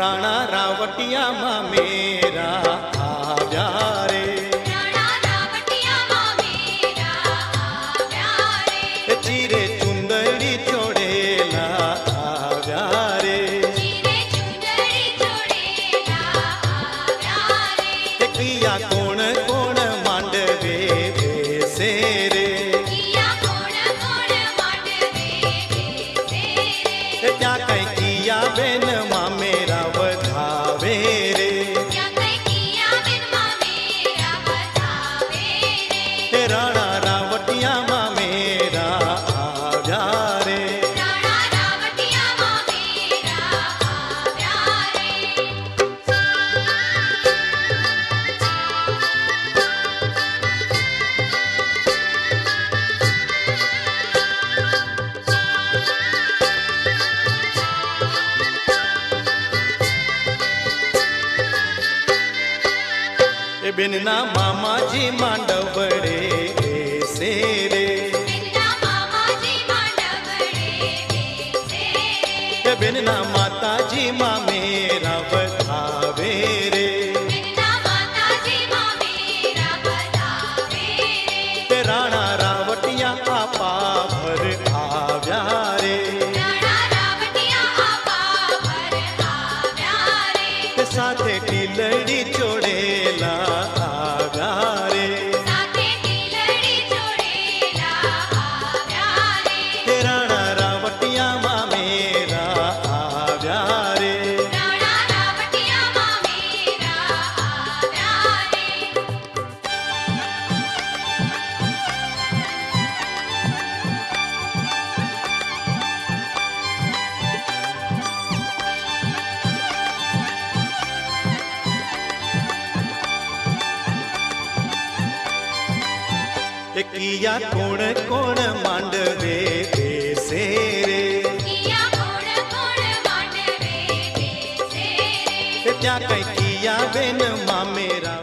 राणा रावटिया मा मेरा आव्या रे, राणा रावटिया मा मेरा आव्या रे, चीरे चुंदड़ी चोड़ेला आव्या रे, चीरे चुंदड़ी चोड़ेला आव्या रे, किया कोण कोण मांडवे बेसे रे, किया कोण कोण मांडवे बेसे रे, त्या कई किया बेन मा मेरा वधावे બેનના મામાજી માંડવડે બેસે રે બેનના મામાજી માંડવડે બેસે કે બેનના માતાજી માં મેરા વધાવે રે બેનના માતાજી માં મેરા બતાવે તે રાણા રાવટિયા આપા ભર આવ્યા રે રાણા રાવટિયા આપા ભર આવ્યા રે તે સાથે ટીલડી ચોડેલા આવ્યા રે સાથે ટીલડી જોડેલા આવ્યા રે તે રાણા રાવટિયા માં મેરા આવ્યા રે રાણા રાવટિયા માં મેરા આવ્યા રે કિયા કોણ કોણ માંડવે બેસે રે કિયા કોણ કોણ માંડવે બેસે તે ત્યાં કઈ કિયા બેન મામેરા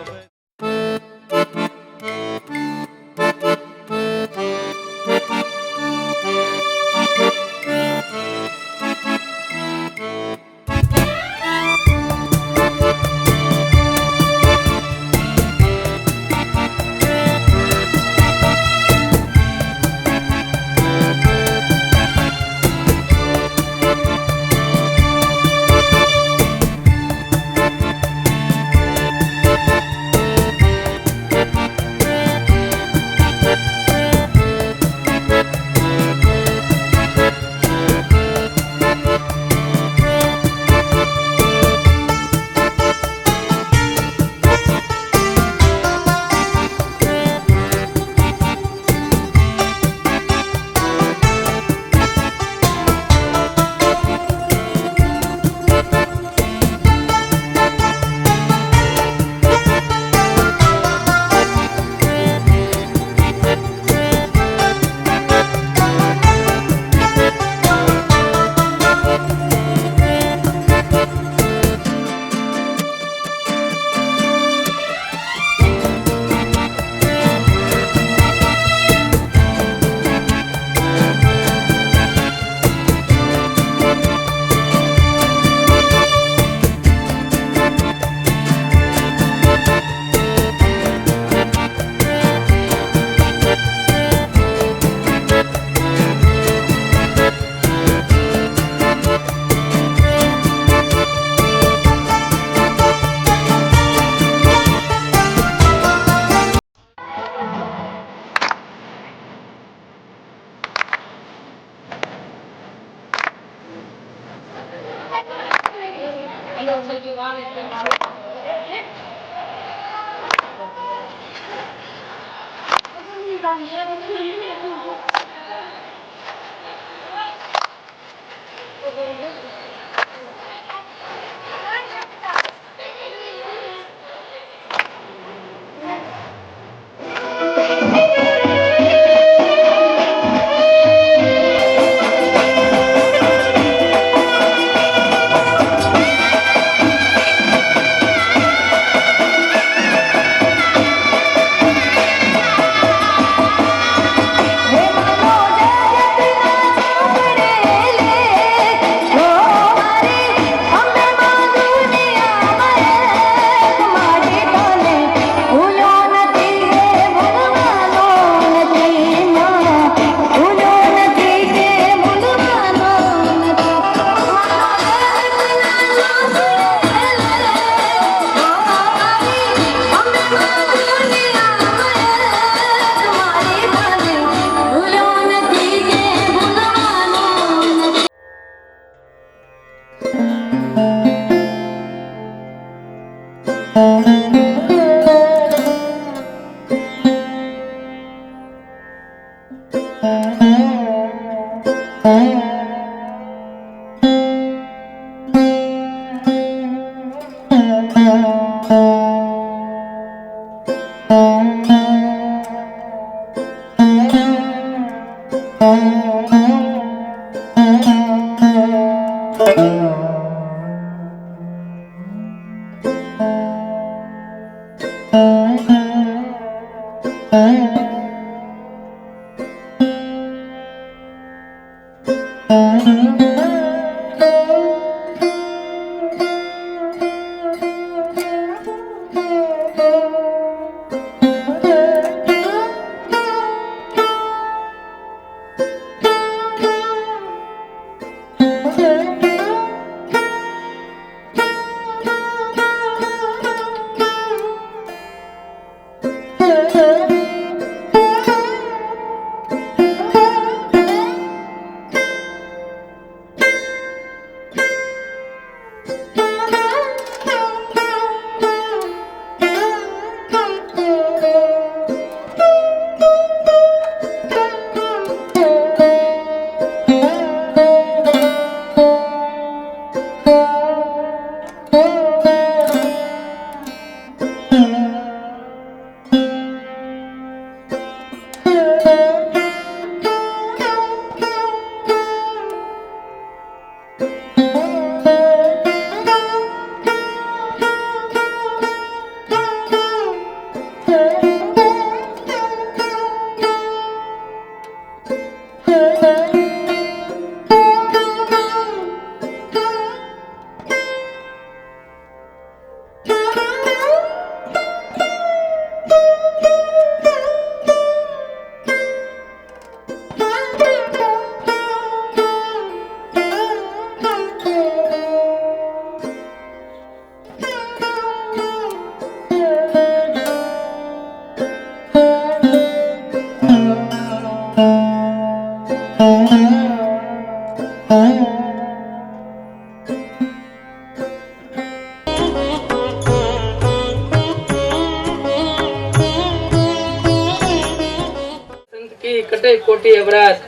કટઈ કોટી અવરાત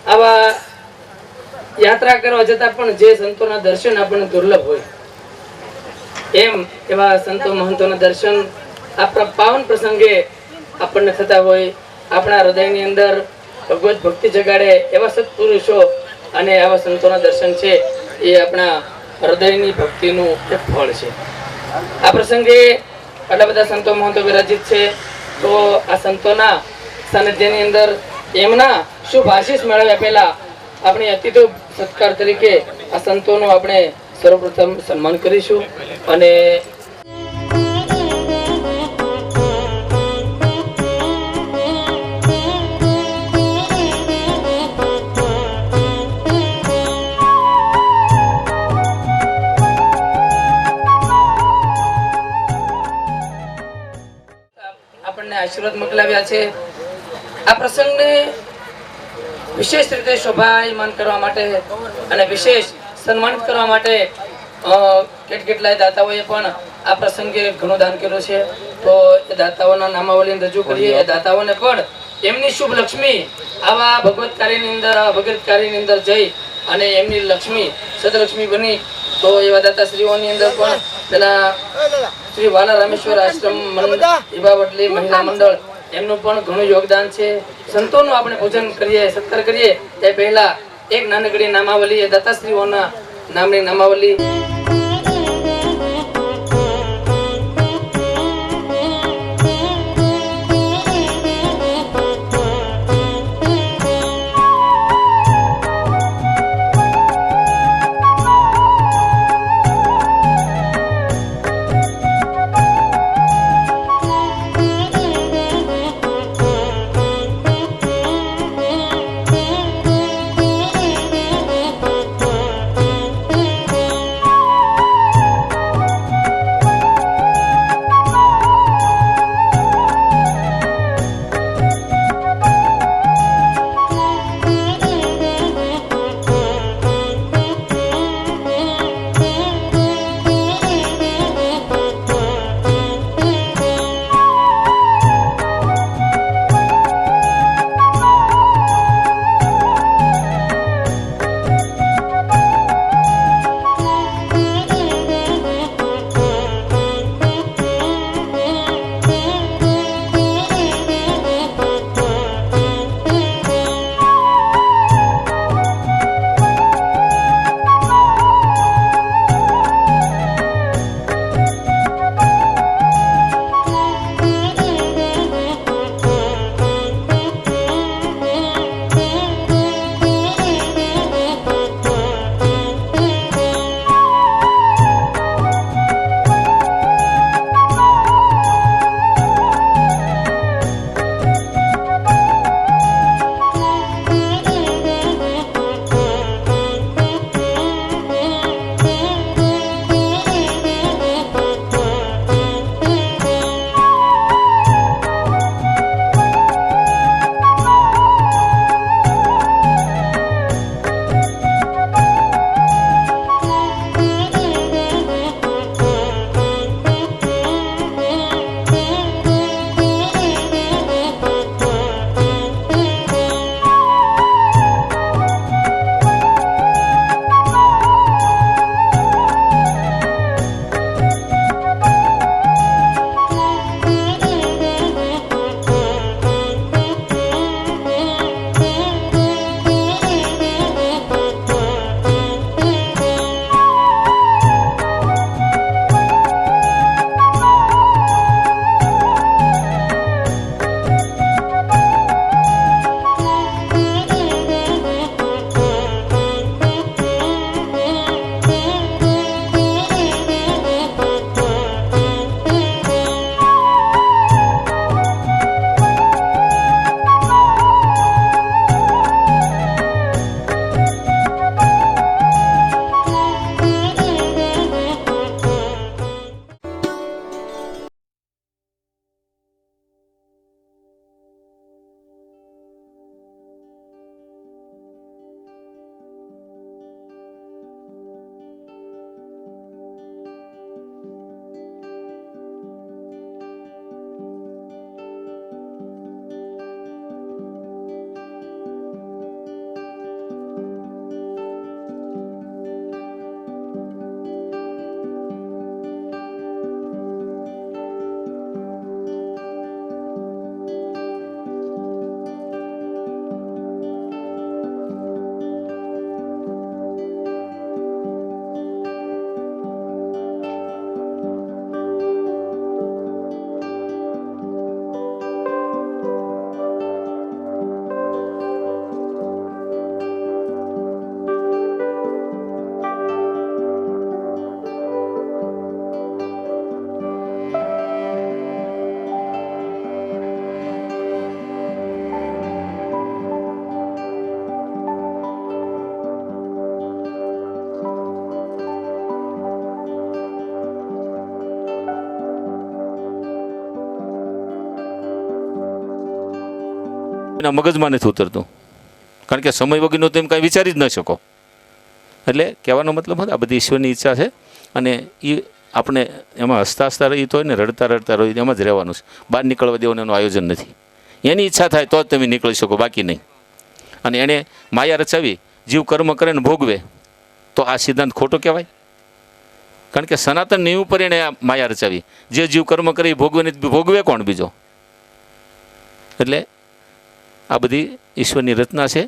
આવા યાત્રા કરવા જતા પણ જે સંતોના દર્શન આપણને દુર્લભ હોય એમ એવા સંતો મહંતોના દર્શન આપણા પાવન પ્રસંગે આપણને થતા હોય. આપણા હૃદયની અંદર ભગવત ભક્તિ જગાડે એવા સત્પુરુષો અને આવા સંતોના દર્શન છે એ આપણા હૃદયની ભક્તિનું એક ફળ છે. આ પ્રસંગે આટલા બધા સંતો મહંતો વિરાજિત છે તો આ સંતોના સાનિધ્યની અંદર એમના શુભ આશીષ મેળવ્યા પહેલા આપણે અતિથિ સત્કાર તરીકે આ સંતોનું આપણે સર્વપ્રથમ સન્માન કરીશું. અને આપણને આશીર્વાદ મોકલાવ્યા છે. આ પ્રસંગને વિશેષ રીતે શોભાયમાન કરવા માટે અને વિશેષ સન્માનિત કરવા માટે કેટલાય દાતાઓએ પણ આ પ્રસંગે ઘણું દાન કર્યું છે. તો એ દાતાઓના નામાવલીને રજૂ કરીએ. એ દાતાઓને પણ એમની શુભ લક્ષ્મી આવા ભગવત કાર્યની અંદર આવા ભગત કાર્યની અંદર જઈ અને એમની લક્ષ્મી સદલક્ષ્મી બની તો એવા દાતાશ્રીઓની અંદર પણ પેલા શ્રી વાલા રામેશ્વર આશ્રમ ઈબાવટલી મહિલા મંડળ એમનું પણ ઘણું યોગદાન છે. સંતોનું આપણે પૂજન કરીએ સત્કાર કરીએ તે પહેલા એક નાનકડી નામાવલી એ દાતાશ્રીઓના નામની નામાવલી. એના મગજમાં નથી ઉતરતું, કારણ કે સમય વગરનું તો એમ કાંઈ વિચારી જ ન શકો. એટલે કહેવાનો મતલબ આ બધી ઈશ્વરની ઈચ્છા છે, અને એ આપણે એમાં હસતા હસતા રહી તો હોય ને રડતા રડતા રહી એમાં જ રહેવાનું છે. બહાર નીકળવા દેવાનું એનું આયોજન નથી. એની ઈચ્છા થાય તો જ તમે નીકળી શકો, બાકી નહીં. અને એણે માયા રચાવી, જીવ કર્મ કરે ને ભોગવે, તો આ સિદ્ધાંત ખોટો કહેવાય. કારણ કે સનાતન નિયમ ઉપર એણે આ માયા રચાવી. જે જીવ કર્મ કરે એ ભોગવે ને ભોગવે કોણ બીજો? એટલે આ બધી ઈશ્વરની રચના છે,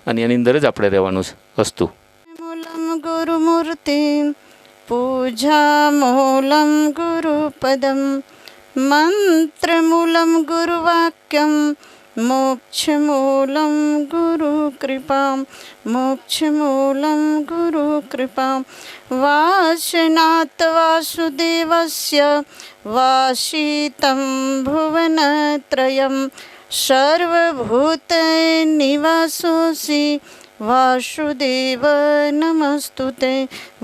અને એની અંદર જ આપણે રહેવાનું છે. વસ્તુ मूलं गुरुमूर्तिं पूजामूलं गुरुपदं मन्त्रमूलं गुरुवाक्यं मोक्षमूलं गुरुकृपां मोक्षमूलं गुरुकृपां वासनात् वासुदेवस्य वासितं भुवनत्रयं सर्वभूतनिवासोऽसि वासुदेव नमस्तुते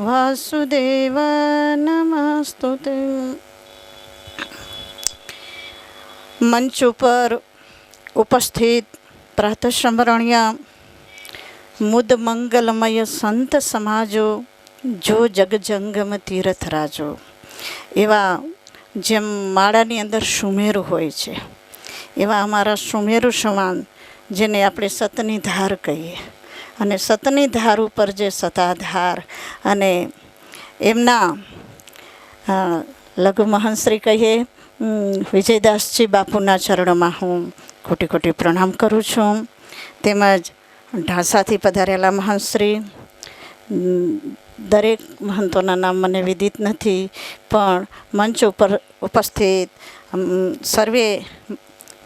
वासुदेव नमस्तुते. મંચ ઉપર ઉપસ્થિત પ્રાતઃસ્મરણીય મુદ મંગલમય સંત સમાજો, જો જગજંગમ તીર્થરાજો, એવા જેમ માળાની અંદર સુમેરુ હોય છે એવા અમારા સુમેરુ સમાન, જેને આપણે સતની ધાર કહીએ, અને સતની ધાર ઉપર જે સતાધાર અને એમના લઘુ મહંશ્રી કહીએ વિજયદાસજી બાપુના ચરણોમાં હું કોટી કોટી પ્રણામ કરું છું. તેમજ ઢાસાથી પધારેલા મહંશ્રી, દરેક મહંતોના નામ મને વિદિત નથી, પણ મંચ ઉપર ઉપસ્થિત સર્વે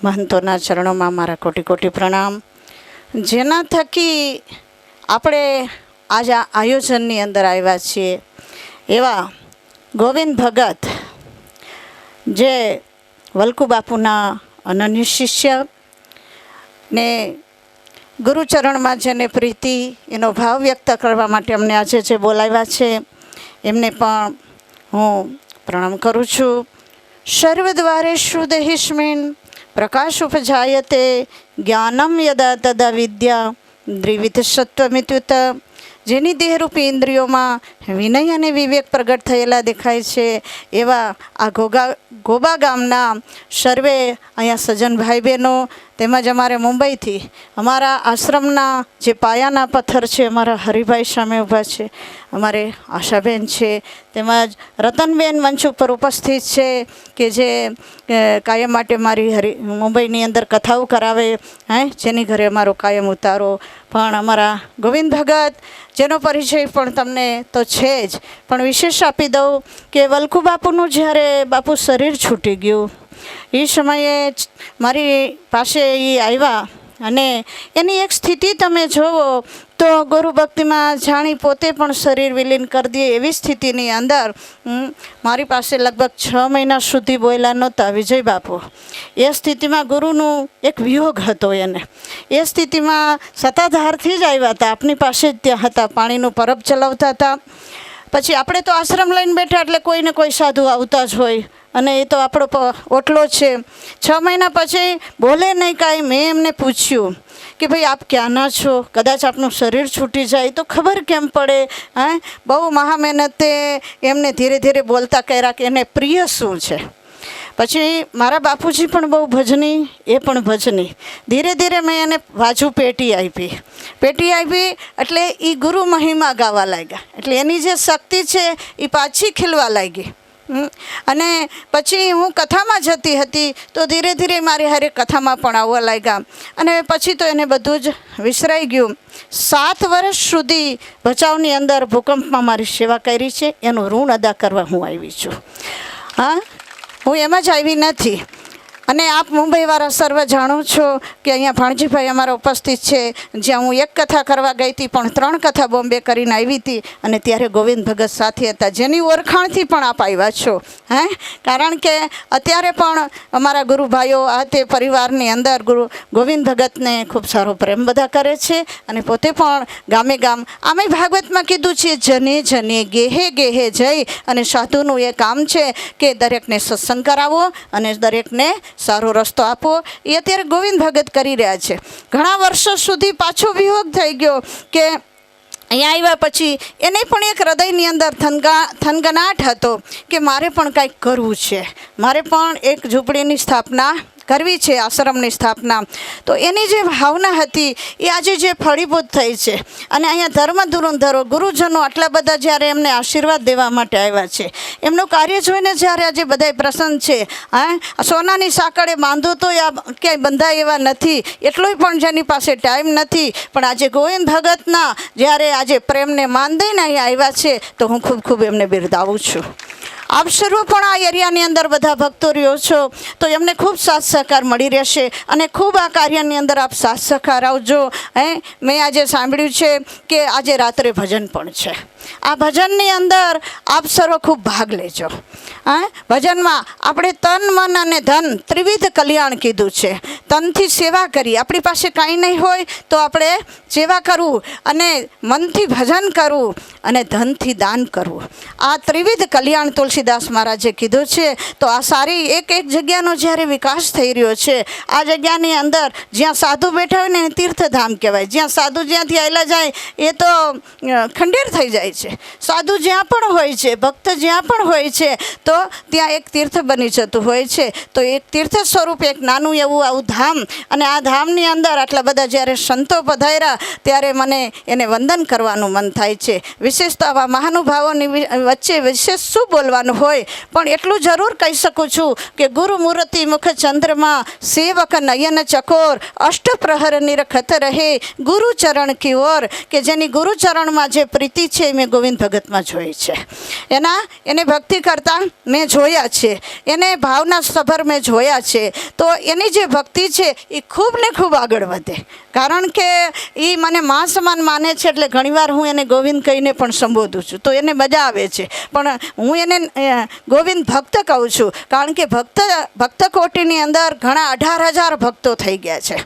મહંતોના ચરણોમાં મારા કોટી કોટી પ્રણામ. જેના થકી આપણે આજ આ આયોજનની અંદર આવ્યા છીએ એવા ગોવિંદ ભગત, જે વલ્કુ બાપુના અનન્ય શિષ્ય ને ગુરુચરણમાં જેને પ્રીતિ એનો ભાવ વ્યક્ત કરવા માટે અમને આજે જે બોલાવ્યા છે એમને પણ હું પ્રણામ કરું છું. સર્વદ્વારેષુ દેહિસ્મિન પ્રકાશ ઉપજાયતે જ્ઞાનમ યદા તદા વિદ્યા દ્વિવિધ સત્વમિત્યુત. જેની દેહરૂપી ઇન્દ્રિયોમાં વિનય અને વિવેક પ્રગટ થયેલા દેખાય છે એવા આ ગોબા ગામના સર્વે અહીંયા સજ્જન ભાઈ બહેનો, તેમજ અમારે મુંબઈથી અમારા આશ્રમના જે પાયાના પથ્થર છે, અમારા હરિભાઈ સામે ઊભા છે, અમારે આશાબેન છે, તેમજ રતનબેન મંચ ઉપર ઉપસ્થિત છે કે જે કાયમ માટે મારી મુંબઈની અંદર કથાઓ કરાવે, જેની ઘરે અમારો કાયમ ઉતારો. પણ અમારા ગોવિંદ ભગત, જેનો પરિચય પણ તમને તો છે જ, પણ વિશેષ આપી દઉં કે વલ્કુ બાપુનું જ્યારે બાપુ શરીર છૂટી ગયું એ સમયે મારી પાસે એ આવ્યા, અને એની એક સ્થિતિ તમે જુઓ તો ગુરુ ભક્તિમાં જાણી પોતે પણ શરીર વિલીન કરી દે એવી સ્થિતિની અંદર મારી પાસે લગભગ 6 મહિના સુધી બોલ્યા નહોતા વિજય બાપુ. એ સ્થિતિમાં ગુરુનું એક વિયોગ હતો એને. એ સ્થિતિમાં સતાધારથી જ આવ્યા હતા, આપની પાસે જ ત્યાં હતા, પાણીનું પરબ ચલાવતા હતા. પછી આપણે તો આશ્રમ લઈને બેઠા એટલે કોઈને કોઈ સાધુ આવતા જ હોય, અને એ તો આપણો ઓટલો છે. 6 મહિના પછી બોલે નહીં કાંઈ. મેં એમને પૂછ્યું કે ભાઈ આપ ક્યાંના છો, કદાચ આપનું શરીર છૂટી જાય તો ખબર કેમ પડે? બહુ મહા મહેનતે એમને ધીરે ધીરે બોલતા કર્યા કે એને પ્રિય શું છે. પછી મારા બાપુજી પણ બહુ ભજની, એ પણ ભજની. ધીરે ધીરે મેં એને વાજુ પેટી આપી એટલે એ ગુરુ મહિમા ગાવા લાગ્યા, એટલે એની જે શક્તિ છે એ પાછી ખીલવા લાગી. અને પછી હું કથામાં જતી હતી તો ધીરે ધીરે મારી હારે કથામાં પણ આવવા લાગ્યા, અને પછી તો એને બધું જ વિસરાઈ ગયું. 7 વર્ષ સુધી ભચાઉની અંદર ભૂકંપમાં મારી સેવા કરી છે, એનું ઋણ અદા કરવા હું આવી છું. હું એમ જ આવી નથી. અને આપ મુંબઈવાળા સર્વ જાણો છો કે અહીંયા ભાણજીભાઈ અમારા ઉપસ્થિત છે, જ્યાં હું એક કથા કરવા ગઈ હતી પણ 3 કથા બોમ્બે કરીને આવી હતી, અને ત્યારે ગોવિંદ ભગત સાથે હતા, જેની ઓળખાણથી પણ આપ આવ્યા છો. કારણ કે અત્યારે પણ અમારા ગુરુભાઈઓ આ તે પરિવારની અંદર ગુરુ ગોવિંદ ભગતને ખૂબ સારો પ્રેમ બધા કરે છે, અને પોતે પણ ગામે ગામ આમે ભાગવતમાં કીધું છે જને જને ગેહે ગેહે જઈ, અને સાધુનું એ કામ છે કે દરેકને સત્સંગ કરાવો અને દરેકને સારો રસ્તો આપો. એ અત્યારે ગોવિંદ ભગત કરી રહ્યા છે. ઘણા વર્ષો સુધી પાછો વિયોગ થઈ ગયો કે અહીંયા આવ્યા પછી એને પણ એક હૃદયની અંદર થનગનાટ હતો કે મારે પણ કંઈક કરવું છે, મારે પણ એક ઝૂંપડીની સ્થાપના કરવી છે, આશ્રમની સ્થાપના. તો એની જે ભાવના હતી એ આજે જે ફળીભૂત થઈ છે. અને અહીંયા ધર્મ ધુરંધરો ગુરુજનો આટલા બધા જ્યારે એમને આશીર્વાદ દેવા માટે આવ્યા છે, એમનું કાર્ય જોઈને જ્યારે આજે બધાય પ્રસન્ન છે. સોનાની સાંકળે બાંધો તો ક્યાંય બંધાય એવા નથી, એટલોય પણ જેની પાસે ટાઈમ નથી. પણ આજે ગોવિંદ ભગતના જ્યારે આજે પ્રેમને માન દઈને અહીંયા આવ્યા છે તો હું ખૂબ ખૂબ એમને બિરદાવું છું. આપ સર્વ પણ આ એરિયાની અંદર બધા ભક્તો રહ્યો છો તો એમને ખૂબ સાથ સહકાર મળી રહેશે અને ખૂબ આ કાર્યની અંદર આપ સાથ સહકાર આવજો. મેં આજે સાંભળ્યું છે કે આજે રાત્રે ભજન પણ છે. આ ભજનની અંદર આપ સર્વ ખૂબ ભાગ લેજો. ભજનમાં આપણે તન મન અને ધન ત્રિવિધ કલ્યાણ કીધું છે. તનથી સેવા કરી, આપણી પાસે કાંઈ નહીં હોય તો આપણે સેવા કરવું, અને મનથી ભજન કરવું, અને ધનથી દાન કરવું. આ ત્રિવિધ કલ્યાણ તુલસીદાસ મહારાજે કીધું છે. તો આ સારી એક જગ્યાનો જ્યારે વિકાસ થઈ રહ્યો છે, આ જગ્યાની અંદર જ્યાં સાધુ બેઠા હોય ને એને તીર્થધામ કહેવાય. જ્યાં સાધુ જ્યાંથી આવેલા જાય એ તો ખંડેર થઈ જાય છે. સાધુ જ્યાં પણ હોય છે, ભક્ત જ્યાં પણ હોય છે તો ત્યાં એક તીર્થ બની જતું હોય છે. તો એક તીર્થ સ્વરૂપ એક નાનું એવું આવું ધામ, અને આ ધામની અંદર આટલા બધા જ્યારે સંતો પધાર્યા ત્યારે મને એને વંદન કરવાનું મન થાય છે. વિશેષ તો આવા મહાનુભાવોની વચ્ચે વિશેષ શું બોલવાનું હોય, પણ એટલું જરૂર કહી શકું છું કે ગુરુ મૂર્તિ મુખ ચંદ્રમાં સેવક નયન ચકોર અષ્ટપ્રહર નિરખત રહે ગુરુચરણ કી ઓર. કે જેની ગુરુચરણમાં જે પ્રીતિ છે મેં ગોવિંદ ભગતમાં જોઈ છે. એને ભક્તિ કરતા મેં જોયા છે, એને ભાવના સભર મેં જોયા છે. તો એની જે ભક્તિ છે એ ખૂબ ને ખૂબ આગળ વધે, કારણ કે એ મને મા સમાન માને છે. એટલે ઘણીવાર હું એને ગોવિંદ કહીને પણ સંબોધું છું તો એને મજા આવે છે, પણ હું એને ગોવિંદ ભક્ત કહું છું. કારણ કે ભક્ત કોટીની અંદર ઘણા 18,000 ભક્તો થઈ ગયા છે.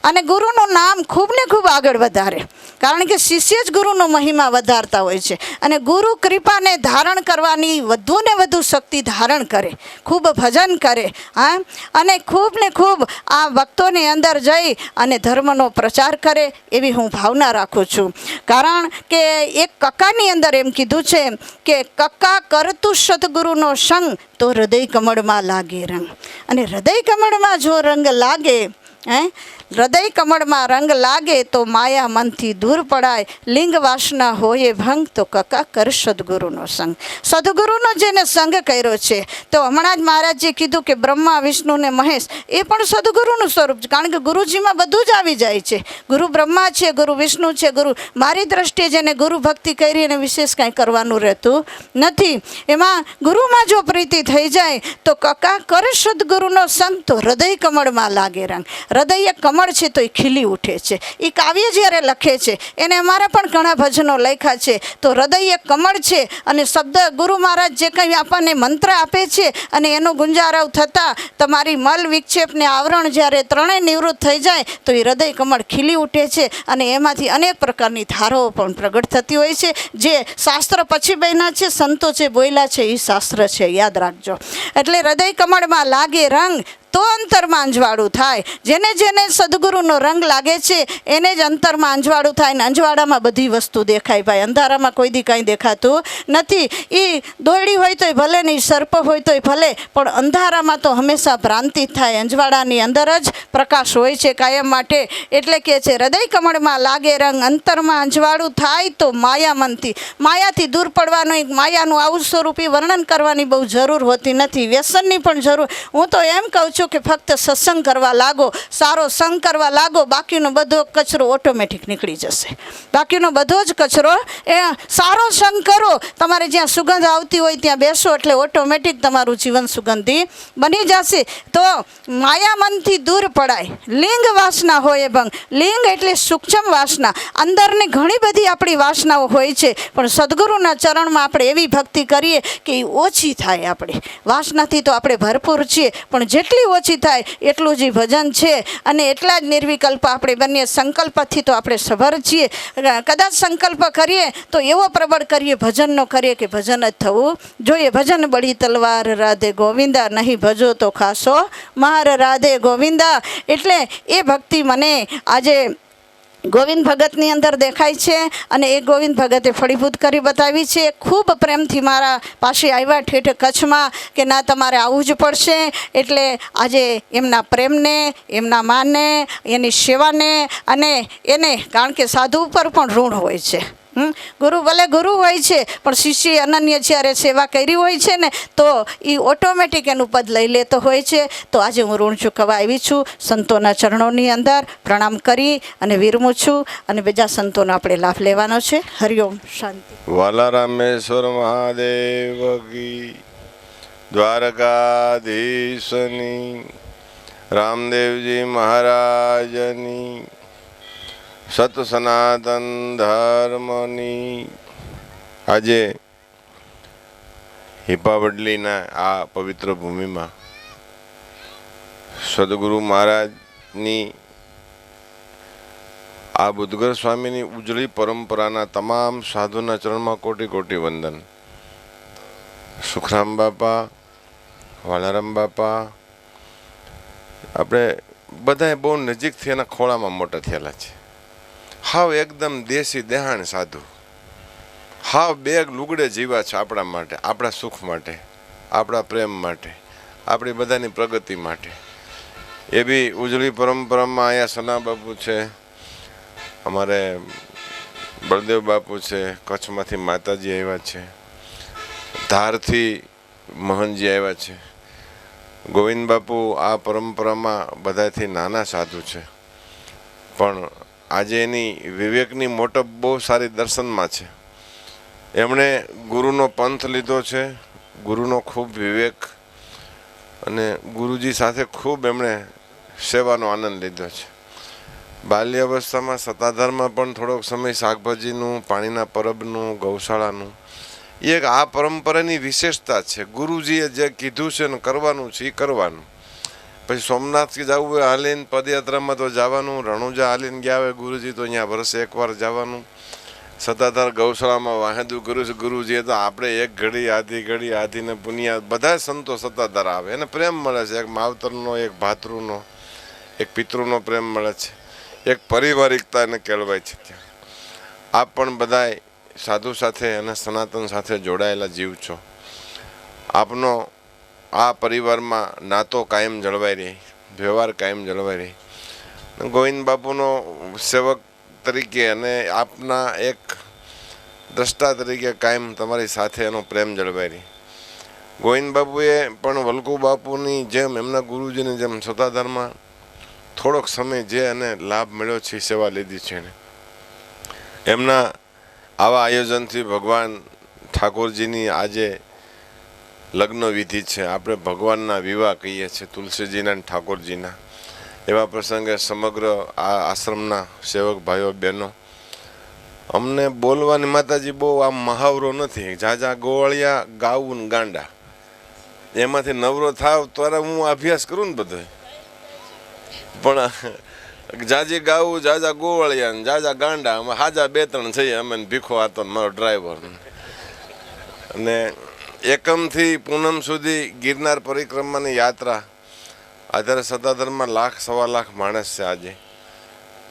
અને ગુરુનું નામ ખૂબ ને ખૂબ આગળ વધારે, કારણ કે શિષ્ય જ ગુરુનો મહિમા વધારતા હોય છે. અને ગુરુ કૃપાને ધારણ કરવાની વધુ ને વધુ શક્તિ ધારણ કરે, ખૂબ ભજન કરે. અને ખૂબ ને ખૂબ આ ભક્તોની અંદર જઈ અને ધર્મનો પ્રચાર કરે એવી હું ભાવના રાખું છું. કારણ કે એક કક્કાની અંદર એમ કીધું છે કે કક્કા કરતું સદગુરુનો સંગ તો હૃદય કમળમાં લાગે રંગ. અને હૃદય કમળમાં જો રંગ લાગે, હૃદય કમળમાં રંગ લાગે તો માયા મનથી દૂર પડાય. લિંગ વાસના હોય ભંગ તો કક્કા કર સદગુરુનો સંગ. સદગુરુનો જેને સંગ કર્યો છે, તો હમણાં જ મહારાજે કીધું કે બ્રહ્મા વિષ્ણુ ને મહેશ એ પણ સદગુરુનું સ્વરૂપ છે. કારણ કે ગુરુજીમાં બધું જ આવી જાય છે. ગુરુ બ્રહ્મા છે, ગુરુ વિષ્ણુ છે, ગુરુ મારી દ્રષ્ટિએ જેને ગુરુ ભક્તિ કરી એને વિશેષ કાંઈ કરવાનું રહેતું નથી. એમાં ગુરુમાં જો પ્રીતિ થઈ જાય તો કક્કા કર સદગુરુનો સંગ તો હૃદય કમળમાં લાગે રંગ. હૃદય કમળ છે તો એ ખીલી ઉઠે છે. એ કાવ્ય જ્યારે લખે છે એને અમારા પણ ઘણા ભજનો લખ્યા છે. તો હૃદય એક કમળ છે, અને શબ્દ ગુરુ મહારાજ જે કંઈ આપણને મંત્ર આપે છે અને એનો ગુંજારવ થતાં તમારી મલ વિક્ષેપને આવરણ જ્યારે ત્રણેય નિવૃત્ત થઈ જાય તો એ હૃદય કમળ ખીલી ઉઠે છે. અને એમાંથી અનેક પ્રકારની ધારાઓ પણ પ્રગટ થતી હોય છે. જે શાસ્ત્ર પછી બન્યા છે, સંતો જે બોલ્યા છે એ શાસ્ત્ર છે, યાદ રાખજો. એટલે હૃદય કમળમાં લાગે રંગ તો અંતરમાં અંજવાળું થાય. જેને જેને સદગુરુનો રંગ લાગે છે એને જ અંતરમાં અંજવાળું થાય. ને અંજવાળામાં બધી વસ્તુ દેખાય ભાઈ, અંધારામાં કોઈ દી કાંઈ દેખાતું નથી. એ દોયડી હોય તોય ભલે નહીં, સર્પ હોય તોય ભલે, પણ અંધારામાં તો હંમેશા ભ્રાંતિ થાય. અંજવાળાની અંદર જ પ્રકાશ હોય છે કાયમ માટે. એટલે કે છે હૃદય કમળમાં લાગે રંગ, અંતરમાં અંજવાળું થાય તો માયા મનથી. માયાથી દૂર પડવાનું, એક માયાનું આવું સ્વરૂપી વર્ણન કરવાની બહુ જરૂર હોતી નથી, વ્યસનની પણ જરૂર. હું તો એમ કહું છું કે ફક્ત સત્સંગ કરવા લાગો, સારો સંગ કરવા લાગો, બાકીનો બધો કચરો ઓટોમેટિક નીકળી જશે. બાકીનો બધો જ કચરો એ સારો સંગ કરો. તમારે જ્યાં સુગંધ આવતી હોય ત્યાં બેસો એટલે ઓટોમેટિક તમારું જીવન સુગંધી બની જશે. તો માયા મનથી દૂર પડાય. લિંગ વાસના હોય ભંગ. લિંગ એટલે સૂક્ષ્મ વાસના. અંદરની ઘણી બધી આપણી વાસનાઓ હોય છે, પણ સદગુરુના ચરણમાં આપણે એવી ભક્તિ કરીએ કે એ ઓછી થાય. આપણી વાસનાથી તો આપણે ભરપૂર છીએ, પણ જેટલી ઓછી થાય એટલું જ ઈ ભજન છે. અને એટલા જ નિર્વિકલ્પ આપણે બનીએ. સંકલ્પથી તો આપણે સભર છીએ. કદાચ સંકલ્પ કરીએ તો એવો પ્રબળ કરીએ, ભજનનો કરીએ કે ભજન જ થવું જોઈએ. ભજન બળી તલવાર રાધે ગોવિંદા, નહીં ભજો તો ખાસો માર રાધે ગોવિંદા. એટલે એ ભક્તિ મને આજે ગોવિંદ ભગતની અંદર દેખાય છે. અને એ ગોવિંદ ભગતે ફળીભૂત કરી બતાવી છે. ખૂબ પ્રેમથી મારા પાસે આવ્યા ઠેઠ કચ્છમાં કે ના તમારે આવવું જ પડશે. એટલે આજે એમના પ્રેમને, એમના માનને, એની સેવાને અને એને, કારણ કે સાધુ ઉપર પણ ઋણ હોય છે. ગુરુ ભલે ગુરુ હોય છે પણ શિષ્ય અનન્ય જ્યારે સેવા કરી હોય છે ને તો એ ઓટોમેટિક એનું પદ લઈ લેતો હોય છે. તો આજે હું ઋણ ચૂકવવા આવી છું. સંતોના ચરણોની અંદર પ્રણામ કરી અને વિરમું છું. અને બીજા સંતોનો આપણે લાભ લેવાનો છે. હરિઓમ, શાંતિ. વાલા રામેશ્વર મહાદેવ કી, દ્વારકાધીશની, રામદેવજી મહારાજની, સત સનાતન ધર્મની. આજે હિપાવડલીના આ પવિત્ર ભૂમિમાં સદગુરુ મહારાજની આ બુદ્ધગર સ્વામીની ઉજળી પરંપરાના તમામ સાધુના ચરણમાં કોટી કોટી વંદન. સુખરામ બાપા, વાલારામ બાપા, આપણે બધાએ બહુ નજીકથી એના ખોળામાં મોટા થયેલા છે. હાવ એકદમ દેશી દેહાણ સાધુ, હાવ બેગ લુગડે જીવા છે આપણા માટે, આપણા સુખ માટે, આપણા પ્રેમ માટે, આપણી બધાની પ્રગતિ માટે. એ બી ઉજળી પરંપરામાં અહીંયા સના બાપુ છે, અમારે બળદેવ બાપુ છે, કચ્છમાંથી માતાજી આવ્યા છે, ધારથી મોહનજી આવ્યા છે. ગોવિંદ બાપુ આ પરંપરામાં બધાથી નાના સાધુ છે, પણ આજે એની વિવેકની મોટપ બહુ સારી દર્શનમાં છે. એમણે ગુરુનો પંથ લીધો છે, ગુરુનો ખૂબ વિવેક, અને ગુરુજી સાથે ખૂબ એમણે સેવાનો આનંદ લીધો છે. બાલ્યાવસ્થામાં સત્તાધારમાં પણ થોડોક સમય શાકભાજીનું, પાણીના પરબનું, ગૌશાળાનું, એ એક આ પરંપરાની વિશેષતા છે. ગુરુજીએ જે કીધું છે ને કરવાનું છે એ કરવાનું. પછી સોમનાથથી જવું હોય હાલીને, પદયાત્રામાં તો જવાનું, રણુજા હાલીને ગયા હોય ગુરુજી તો અહીંયા વર્ષે એકવાર જવાનું. સત્તાધાર ગૌશાળામાં વાહેદું ગુરુજીએ તો આપણે એક ઘડી આધીને પુનિયા બધા સંતો સત્તાધાર આવે, એને પ્રેમ મળે છે. એક માવતરનો, એક ભાતૃનો, એક પિતૃનો પ્રેમ મળે છે, એક પારિવારિકતા એને કહેવાય છે. ત્યાં આપ પણ બધાય સાધુ સાથે અને સનાતન સાથે જોડાયેલા જીવ છો. આપનો આ પરિવારમાં નાતો કાયમ જળવાઈ રહી, વ્યવહાર કાયમ જળવાઈ રહી. ગોવિંદ બાપુનો સેવક તરીકે અને આપના એક દ્રષ્ટા તરીકે કાયમ તમારી સાથે એનો પ્રેમ જળવાઈ રહી. ગોવિંદ બાપુએ પણ વલ્કુ બાપુની જેમ, એમના ગુરુજીની જેમ સત્તાધારમાં થોડોક સમય જે એને લાભ મળ્યો છે સેવા લીધી છે. એમના આવા આયોજનથી ભગવાન ઠાકોરજીની આજે લગ્ન વિધિ છે. આપણે ભગવાનના વિવાહ કહીએ છીએ, તુલસીજીના અને ઠાકોરજીના. એવા પ્રસંગે સમગ્ર આ આશ્રમના સેવક ભાઈઓ બહેનો, અમને બોલવાની માતાજી બહુ આમ મહાવરો નથી. જાજા ગોવાળિયા ગાવું ગાંડા, એમાંથી નવરો થાવ ત્યારે હું અભ્યાસ કરું ને બધો. પણ જાજી ગાવું, જાજા ગોવાળિયા ને જાજા ગાંડા, અમે હાજા બે ત્રણ છીએ. અમે ભીખો હતો મારો ડ્રાઈવર. અને એકમથી પૂનમ સુધી ગિરનાર પરિક્રમાની યાત્રા. આધારે સત્તાધારમાં 1,00,000-1,25,000 માણસ છે આજે.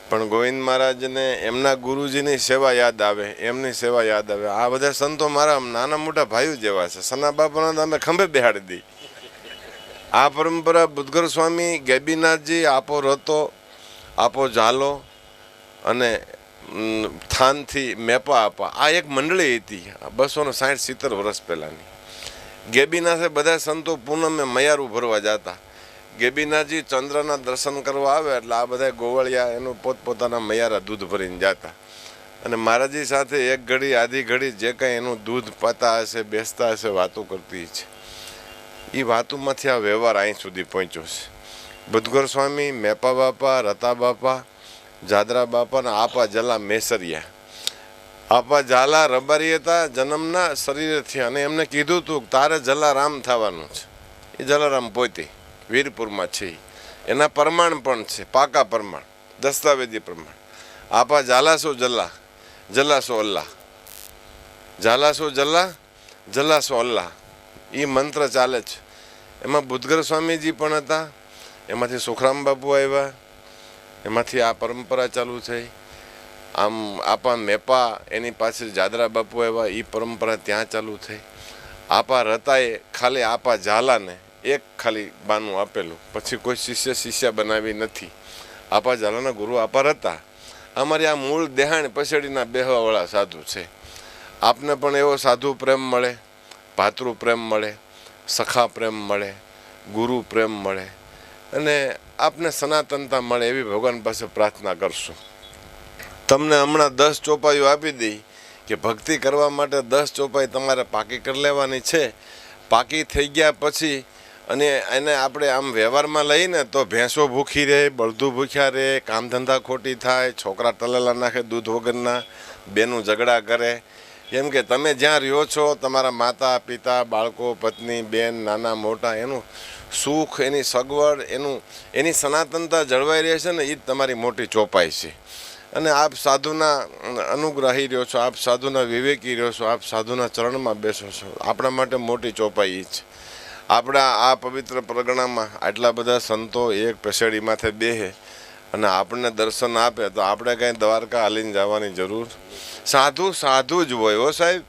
પણ ગોવિંદ મહારાજને એમના ગુરુજીની સેવા યાદ આવે, એમની સેવા યાદ આવે. આ બધા સંતો મારા નાના મોટા ભાઈઓ જેવા છે. સના બાપાના તો અમે ખંભે બેહાડી દઈ. આ પરંપરા બુદ્ધગર સ્વામી, ગેબીનાથજી, આપો રતો, આપો ઝાલો અને થાનથી મેપા આપા, આ એક મંડળી હતી 260-70 વર્ષ પહેલાંની. ગેબીનાથે બધા સંતો પૂનમે મયારું ભરવા જતા. ગેબીનાથજી ચંદ્રના દર્શન કરવા આવે એટલે આ બધા ગોવાળિયા એનું પોતપોતાના મયારા દૂધ ભરીને જતા. અને મહારાજજી સાથે એક ઘડી આધી ઘડી જે કંઈ એનું દૂધ પાતા હશે, બેસતા હશે, વાતો કરતી છે. એ વાતોમાંથી આ વ્યવહાર અહીં સુધી પહોંચ્યો છે. બુદ્ધગર સ્વામી, મેપા બાપા, રતા બાપા, જાદરા બાપા અને આપા જલા મેસરિયા. આપા ઝાલા રબારી હતા જન્મના શરીરેથી, અને એમને કીધું હતું તારે જલારામ થવાનું છે. એ જલારામ પોતે વીરપુરમાં છે એના પ્રમાણ પણ છે, પાકા પ્રમાણ, દસ્તાવેજી પ્રમાણ. આપા ઝાલાસો જલ્લા, જલ્લાસો અલ્લાહ, ઝાલાસો જલ્લા, જલ્લાસો અલ્લાહ, એ મંત્ર ચાલે છે. એમાં બુદ્ધગર સ્વામીજી પણ હતા, એમાંથી સુખરામ બાપુ આવ્યા, એમાંથી આ પરંપરા ચાલુ થઈ. આમ આપા મેપા એની પાસે જાદરા બાપુ આવ્યા, એ પરંપરા ત્યાં ચાલુ થઈ. આપા રતાએ ખાલી આપા ઝાલાને એક ખાલી બાનું આપેલું, પછી કોઈ શિષ્ય બનાવી નથી. આપા ઝાલાના ગુરુ આપા રતા. અમારી આ મૂળ દેહાણ પછડીના બેહવાવાળા સાધુ છે. આપને પણ એવો સાધુ પ્રેમ મળે, ભાતૃ પ્રેમ મળે, સખા પ્રેમ મળે, ગુરુ પ્રેમ મળે અને આપને સનાતનતા મળે એવી ભગવાન પાસે પ્રાર્થના કરશું. તમને હમણાં 10 ચોપાઈઓ આપી દઈ કે ભક્તિ કરવા માટે 10 ચોપાઈ તમારે પાકી કરી લેવાની છે. પાકી થઈ ગયા પછી અને એને આપણે આમ વ્યવહારમાં લઈને તો ભેંસો ભૂખી રહે, બળદું ભૂખ્યા રહે, કામ ધંધા ખોટી થાય, છોકરા તલેલા નાખે દૂધ વગરના, બેનું ઝઘડા કરે. કેમ કે તમે જ્યાં રહ્યો છો તમારા માતા પિતા, બાળકો, પત્ની, બેન, નાના મોટા, એનું સુખ, એની સગવડ, એની સનાતનતા જળવાઈ રહે છે ને, એ જ તમારી મોટી ચોપાઈ છે. અને આપ સાધુના અનુગ્રહી રહ્યો છો, આપ સાધુના વિવેકી રહ્યો છો, આપ સાધુના ચરણમાં બેસો છો, આપણા માટે મોટી ચોપાઈ છે. આપણા આ પવિત્ર પ્રગણામાં આટલા બધા સંતો એક પેસેડી માથે બેહે અને આપણને દર્શન આપે તો આપણે કાંઈ દ્વારકા હાલીને જવાની જરૂર. સાધુ સાધુ જ હોય હો સાહેબ.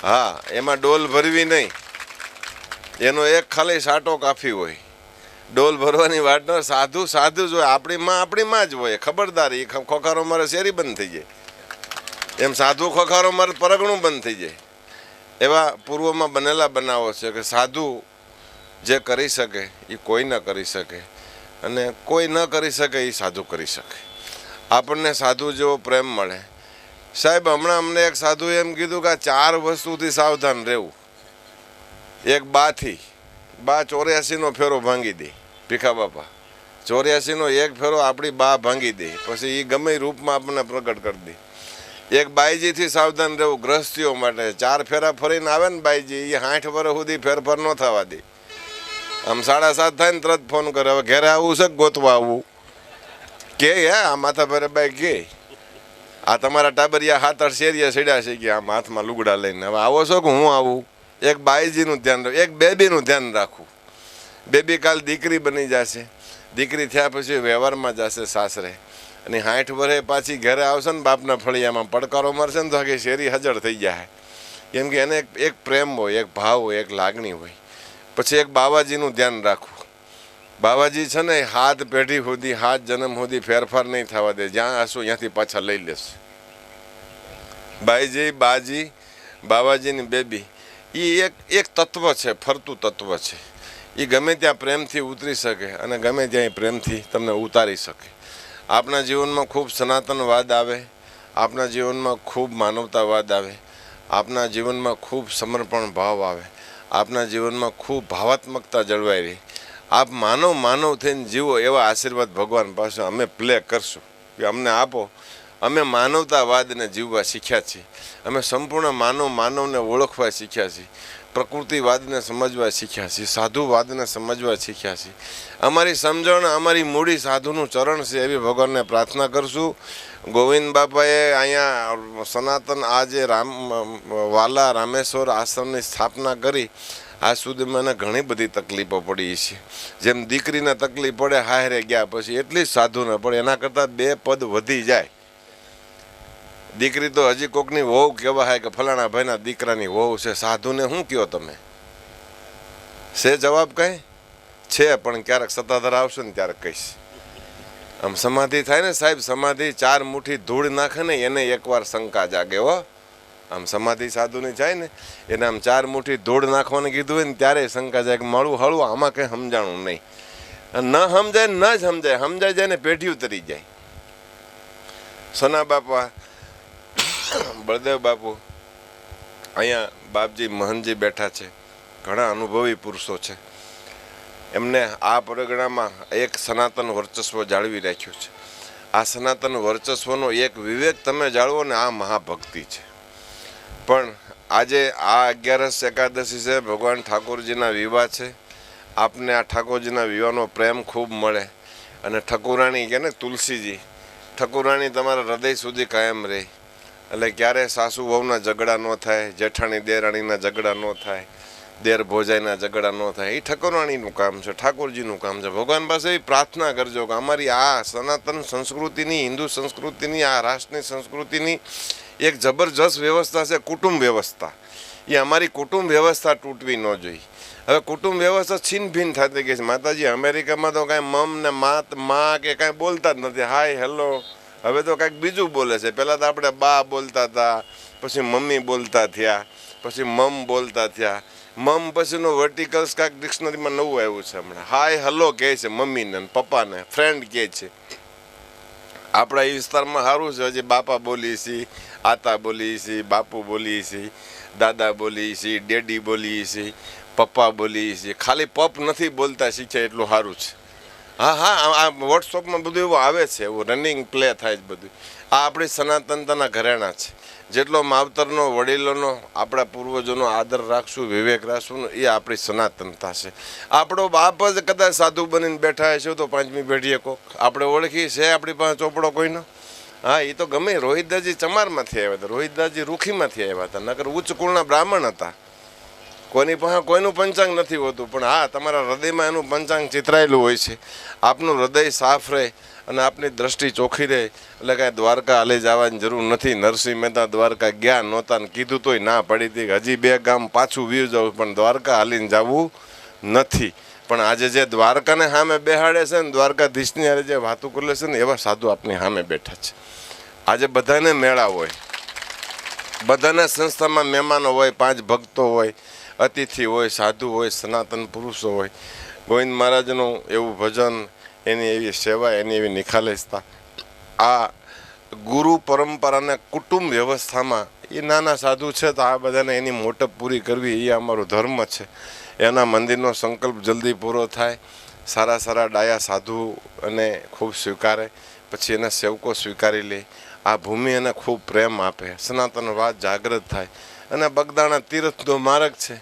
હા, એમાં ડોલ ભરવી નહીં, એનો એક ખાલી સાટો કાફી હોય. ડોલ ભરવાની વાત ન, સાધુ સાધુ જ હોય. આપણી માં જ હોય. ખબરદારી, ખોખારો મારે શેરી બંધ થઈ જાય, એમ સાધુ ખોખારો મારે પરગણું બંધ થઈ જાય. એવા પૂર્વમાં બનેલા બનાવો છે કે સાધુ જે કરી શકે એ કોઈ ન કરી શકે અને કોઈ ન કરી શકે એ સાધુ કરી શકે. આપણને સાધુ જેવો પ્રેમ મળે. સાહેબ હમણાં અમને એક સાધુ એમ કીધું કે આ 4 વસ્તુથી સાવધાન રહેવું. એક બાથી, બા 84નો ફેરો ભાંગી દે, ભીખા બાપા 84નો એક ફેરો આપણી બા ભાંગી દે, પછી એ ગમે રૂપમાં આપણને પ્રગટ કરી દે. એક બાઈજીથી સાવધાન રહેવું ગ્રહસ્થીઓ માટે. 4 ફેરા ફરીને આવે ને બાઈજી, એ 60 વર્ષ સુધી ફેરફાર ન થવા દે. આમ 7:30 થાય ને તરત ફોન કરે, હવે ઘરે આવવું છે ગોતવા આવવું કે આ માથા ભરે બાઈ કે આ તમારા ટાબરિયા 7-8 શેરિયા સીડ્યા છે કે આમ હાથમાં લુગડા લઈને, હવે આવો છો કે હું આવું. એક બાઈજીનું ધ્યાન રાખવું, એક બેબીનું ધ્યાન રાખવું. બેબી કાલ દીકરી બની જશે, દીકરી થયા પછી વ્યવહારમાં જશે સાસરે અને 60 વર્ષે પાછી ઘરે આવશે ને બાપના ફળિયામાં પડકારો મારશે ને તો આખી શેરી હજળ થઈ જાય. કેમ કે એને એક પ્રેમ હોય, એક ભાવ હોય, એક લાગણી હોય. પછી એક બાવાજીનું ધ્યાન રાખવું. બાવાજી છે ને 7 પેઢી સુધી, 7 જન્મ સુધી ફેરફાર નહીં થવા દે. જ્યાં હશો ત્યાંથી પાછા લઈ લેશે. બાઈજી, બાજી, બાવાજીની બેબી એ એક તત્વ છે, ફરતું તત્વ છે. એ ગમે ત્યાં પ્રેમથી ઉતરી શકે અને ગમે ત્યાં પ્રેમથી તમને ઉતારી શકે. આપણા જીવનમાં ખૂબ સનાતનવાદ આવે, આપણા જીવનમાં ખૂબ માનવતાવાદ આવે, આપના જીવનમાં ખૂબ સમર્પણ ભાવ આવે, આપના જીવનમાં ખૂબ ભાવાત્મકતા જળવાઈ રહી. આપ માનવ થઈને જીવો એવા આશીર્વાદ ભગવાન પાસે અમે પ્લે કરશું કે અમને આપો. અમે માનવતાવાદને જીવવા શીખ્યા છીએ, અમે સંપૂર્ણ માનવને ઓળખવા શીખ્યા છીએ, પ્રકૃતિવાદને સમજવા શીખ્યા છીએ, સાધુવાદને સમજવા શીખ્યા છીએ. અમારી સમજણ, અમારી મૂડી સાધુનું ચરણ છે એવી ભગવાનને પ્રાર્થના કરશું. ગોવિંદ બાપાએ અહીંયા સનાતન આ જે વાલા રામેશ્વર આશ્રમની સ્થાપના કરી, આજ સુધી મને ઘણી બધી તકલીફો પડી છે. જેમ દીકરીને તકલીફ પડે હારે ગયા પછી એટલી જ સાધુને પડે, એના કરતાં 2 પદ વધી જાય. દીકરી તો હજી કોકની વહુ કહેવાય કે ફલાણા ભાઈના દીકરાની વહુ છે. સાધુને શું કહો તમે? છે જવાબ કંઈ છે, પણ ક્યારેક સત્તાધાર આવશે ને ત્યારે કહીશ. આમ સમાધિ થાય ને સાહેબ, સમાધિ 4 મુઠ્ઠી ધૂળ નાખે ને એને એકવાર શંકા જાગે હો. આમ સમાધિ સાધુની જાય ને એને આમ 4 મુઠ્ઠી ધૂળ નાખવાનું કીધું હોય ને ત્યારે શંકા જાય કે મળું હળવું આમાં કંઈ સમજાણું નહીં. ન સમજાય ન જ સમજાય જાય ને પેઢી ઉતરી જાય. સોના બાપા, બળદેવ બાપુ, અહીંયા બાપજી મહંતજી બેઠા છે, ઘણા અનુભવી પુરુષો છે. એમને આ પરગણામાં એક સનાતન વર્ચસ્વ જાળવી રાખ્યું છે. આ સનાતન વર્ચસ્વનો એક વિવેક તમે જાળવો ને આ મહાભક્તિ છે. પણ આજે આ 11 એકાદશી છે, ભગવાન ઠાકોરજીના વિવાહ છે. આપને આ ઠાકોરજીના વિવાહનો પ્રેમ ખૂબ મળે અને ઠકુરાણી કે ને તુલસીજી, ઠકુરાણી તમારા હૃદય સુધી કાયમ રહે. એટલે ક્યારે સાસુ વહુના ઝઘડા ન થાય, જેઠાણી દેરાણીના ઝઘડા ન થાય, દેર ભોજાઈના ઝઘડા ન થાય. એ ઠકુરાણીનું કામ છે, ઠાકોરજીનું કામ છે. ભગવાન પાસે એ પ્રાર્થના કરજો કે અમારી આ સનાતન સંસ્કૃતિની, હિન્દુ સંસ્કૃતિની, આ રાષ્ટ્રની સંસ્કૃતિની એક જબરજસ્ત વ્યવસ્થા છે કુટુંબ વ્યવસ્થા. એ અમારી કુટુંબ વ્યવસ્થા તૂટવી ન જોઈએ. હવે કુટુંબ વ્યવસ્થા છીન ભીન થતી ગઈ છે. માતાજી અમેરિકામાં તો કાંઈ મમ ને મા કે કાંઈ બોલતા જ નથી, હાય હેલો. હવે તો કાંઈક બીજું બોલે છે. પહેલાં તો આપણે બા બોલતા હતા, પછી મમ્મી બોલતા થયા, પછી મમ બોલતા થયા. મમ પછીનું વર્ટિકલ્સ કાંઈક ડિક્શનરીમાં નવું આવ્યું છે હમણાં. હાય હલો કહે છે મમ્મીને પપ્પાને, ફ્રેન્ડ કહે છે. આપણા એ વિસ્તારમાં સારું છે, હજી બાપા બોલીએ છીએ, આતા બોલીએ છીએ, બાપુ બોલીએ છીએ, દાદા બોલીએ છીએ, ડેડી બોલીએ છીએ, પપ્પા બોલીએ છીએ. ખાલી પપ નથી બોલતા શીખ્યા એટલું સારું છે. હા હા, આ વોટ્સઅપમાં બધું એવું આવે છે, એવું રનિંગ પ્લે થાય છે બધું. આ આપણી સનાતનતાના ઘરેણા છે. જેટલો માવતરનો, વડીલોનો, આપણા પૂર્વજોનો આદર રાખશું, વિવેક રાખશું, એ આપણી સનાતનતા છે. આપણો બાપ જ કદાચ સાધુ બનીને બેઠા હશે તો પાંચમી પેઢીએ કોક આપણે ઓળખી છે આપણી પાસે ચોપડો કોઈનો? હા, એ તો ગમે. રોહિતદાસજી ચમારમાંથી આવ્યા હતા, રોહિતદાસજી રૂખીમાંથી આવ્યા હતા, નકર ઉચ્ચ કુળના બ્રાહ્મણ હતા. કોઈની પાસે કોઈનું પંચાંગ નથી હોતું, પણ હા, તમારા હૃદયમાં એનું પંચાંગ ચિતરાયેલું હોય છે. આપનું હૃદય સાફ રહે અને આપની દ્રષ્ટિ ચોખ્ખી રહે એટલે કાંઈ દ્વારકા હાલે જવાની જરૂર નથી. નરસિંહ મહેતા દ્વારકા ગયા નહોતા ને કીધું તોય ના પડી હતી, હજી 2 ગામ પાછું વીર જવું, પણ દ્વારકા હાલીને જવું નથી. પણ આજે જે દ્વારકાને સામે બેહાડે છે ને, દ્વારકાધીશની હારે જે વાતો કરે છે ને, એવા સાધુ આપની સામે બેઠા છે. આજે બધાને મેળા હોય, બધાના સંસ્થામાં મહેમાનો હોય, 5 ભક્તો હોય, અતિથિ હોય, સાધુ હોય, સનાતન પુરુષો હોય. ગોવિંદ મહારાજનું એવું ભજન, એની એવી સેવા, એની એવી નિખાલસતા, આ ગુરુ પરંપરાને કુટુંબ વ્યવસ્થામાં એ નાના સાધુ છે તો આ બધાને એની મોટપ પૂરી કરવી એ અમારો ધર્મ છે. એના મંદિરનો સંકલ્પ જલ્દી પૂરો થાય, સારા સારા ડાયા સાધુ અને ખૂબ સ્વીકારે, પછી એના સેવકો સ્વીકારી લે, આ ભૂમિ એને ખૂબ પ્રેમ આપે, સનાતનવાદ જાગૃત થાય. અને બગદાણા તીર્થનો માર્ગ છે.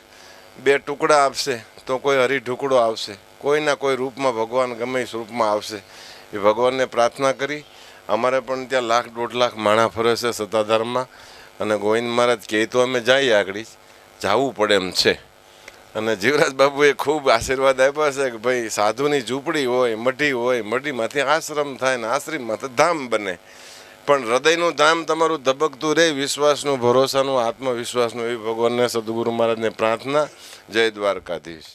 2 ટુકડા આપશે તો કોઈ હરિઢુકડો આવશે, કોઈના કોઈ રૂપમાં ભગવાન ગમે એ રૂપમાં આવશે. એ ભગવાનને પ્રાર્થના કરી. અમારે પણ ત્યાં 1,00,000-1.5 લાખ માણા ફરે છે સત્તાધારમાં, અને ગોવિંદ મહારાજ કહે તો અમે જઈએ, આગળ જવું પડે એમ છે. અને જીવરાજ બાબુએ ખૂબ આશીર્વાદ આપ્યા છે કે ભાઈ સાધુની ઝૂંપડી હોય, મઢી હોય, મઢીમાંથી આશ્રમ થાય ને આશ્રમમાંથી ધામ બને. પણ હૃદયનું ધામ તમારું ધબકતું રહે, વિશ્વાસનું, ભરોસાનું, આત્મવિશ્વાસનું. એવી ભગવાનને સદગુરુ મહારાજને પ્રાર્થના. જય દ્વારકાધીશ.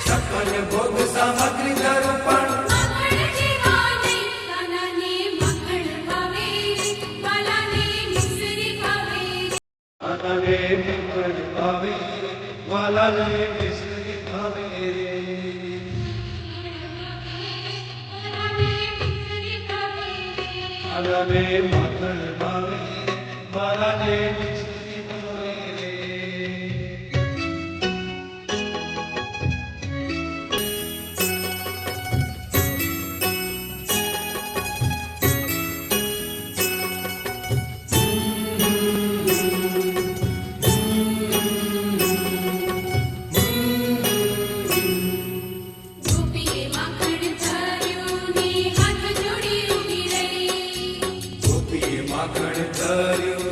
છપ્પન ભોગ સામગ્રી ધરો પણ માખણ જેવા નહીં કાનાને માખણ ભાવે વાલાને મિસરી ભાવે વાલાને મિસરી ભાવે ગોપીએ માખણ ધર્યું ને હાથ જોડી ઊભી રહી માખણ ધર્યું